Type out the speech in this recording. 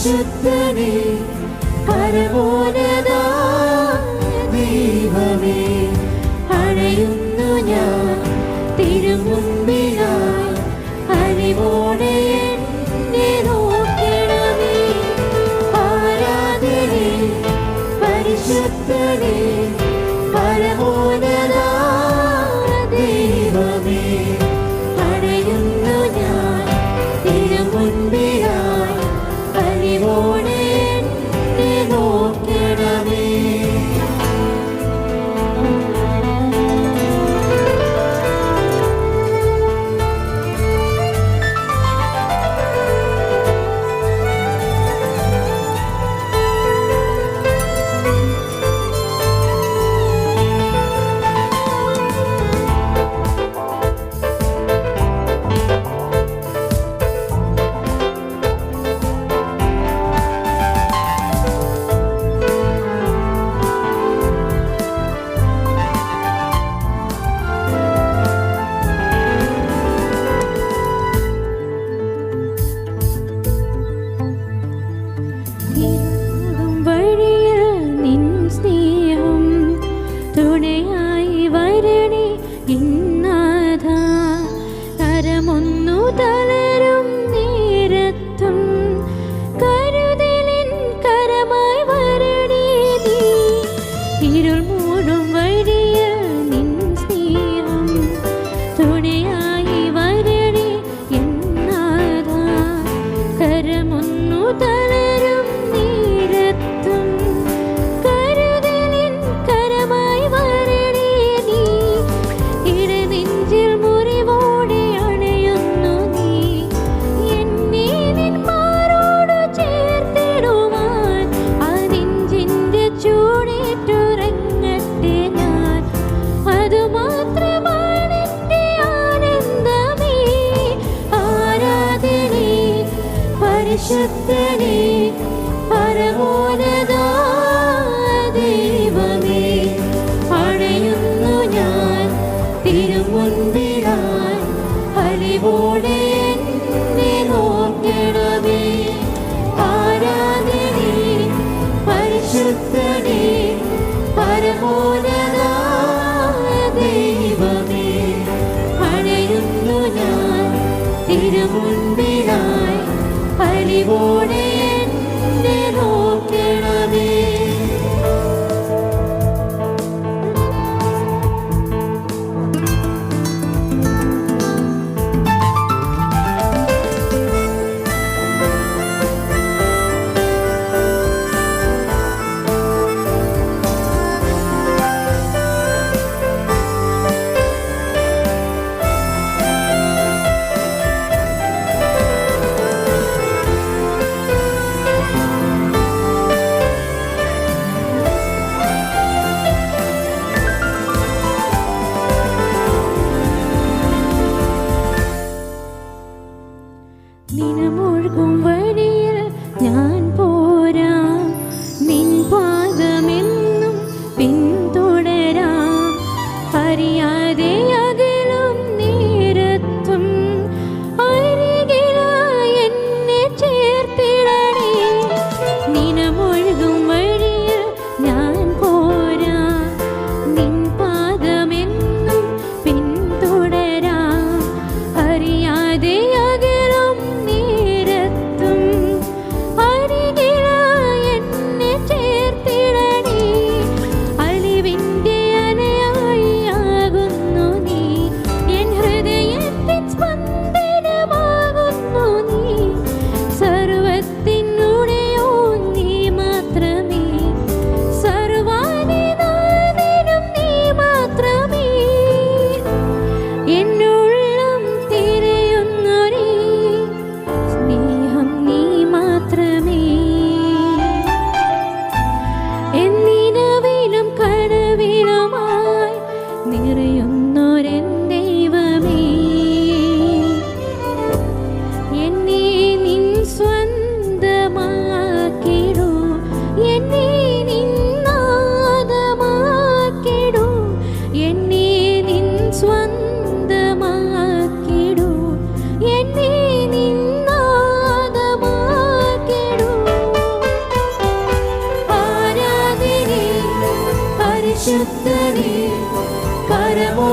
പരിശുദ്ധനേ പരമോന്നത ദൈവമേ, അണയുന്നു ഞാൻ തിരുമുൻപിലായി, അലിവോടെ എന്നെ നോക്കണമേ. ആരാധനേ പരിശുദ്ധനേ പരമോന്നത ദൈവമേ, അണയുന്നു ഞാൻ തിരുമുൻപിലായി, അലിവോടെ എന്നെ നോക്കണമേ. തുണയായി വരണേ ഇന്നാഥ, കരമൊന്നു തളരും നേരത്തും കരുതലിൻ കരമായി വരണേ നീ. ഇരുൾ മൂടും വഴിയിൽ നിൻ സ്നേഹം തുണയായി വരണേ ഇന്നാഥ, കരമൊന്നു തളരും നേരത്തും പരിശുദ്ധനേ പരമോന്നത ദൈവമേ, അണയുന്നു ഞാൻ തിരുമുൻപിലായി, അലിവോടെ എന്നെ നോക്കണമേ. ആരാധനേ പരിശുദ്ധനേ പരമോന്നത ദൈവമേ, അണയുന്നു ഞാൻ തിരുമുൻപിലായി, അലിവോടെ എന്നെ നോക്കണമേ. നിനമൊഴുകും വഴിയിൽ ഞാൻ പോരാം, നിൻ പാദമെന്നും പിന്തുടരാം. അറിയാതെ അകലും നേരത്തും അരികിലായി എന്നെ ചേർത്തിടണേ. നിനമൊഴുകും വഴിയിൽ ഞാൻ പോരാം, നിൻ പാദമെന്നും പിന്തുടരാം. അറിയാതെ എന്നെ നിന്നാദമാക്കിടൂ. പരിശുദ്ധനേ കരമോ